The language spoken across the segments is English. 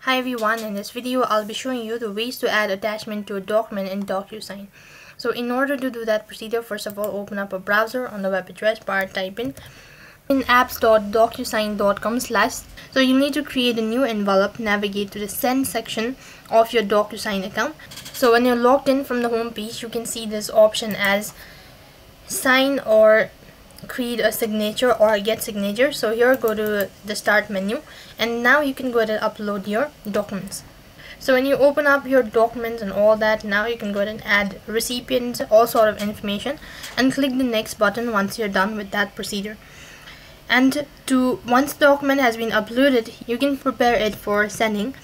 Hi everyone, in this video I'll be showing you the ways to add attachment to a document in DocuSign. So in order to do that procedure, first of all open up a browser. On the web address bar type in apps.docusign.com/. So you need to create a new envelope, navigate to the send section of your DocuSign account. So when you're logged in from the home page, you can see this option as sign or create a signature or get signature. So here go to the start menu, and now you can go ahead and upload your documents. So when you open up your documents and all that, now you can go ahead and add recipients, all sort of information, and click the next button once you're done with that procedure. And once the document has been uploaded, you can prepare it for sending.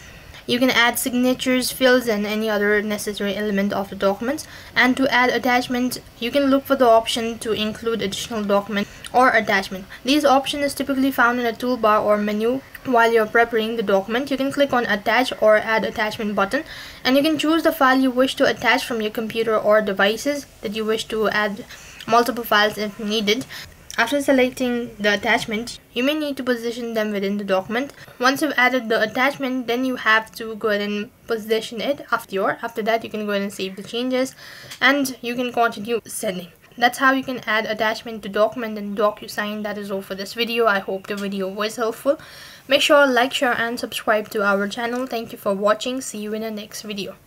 You can add signatures, fields, and any other necessary element of the documents. And to add attachment, you can look for the option to include additional document or attachment. These options is typically found in a toolbar or menu. While you're preparing the document, you can click on attach or add attachment button, and you can choose the file you wish to attach from your computer or devices that you wish to add multiple files if needed. After selecting the attachment, you may need to position them within the document. Once you've added the attachment, then you have to go ahead and position it after that you can go ahead and save the changes, and you can continue sending. That's how you can add attachment to document in DocuSign. That is all for this video. I hope the video was helpful. Make sure to like, share, and subscribe to our channel. Thank you for watching. See you in the next video.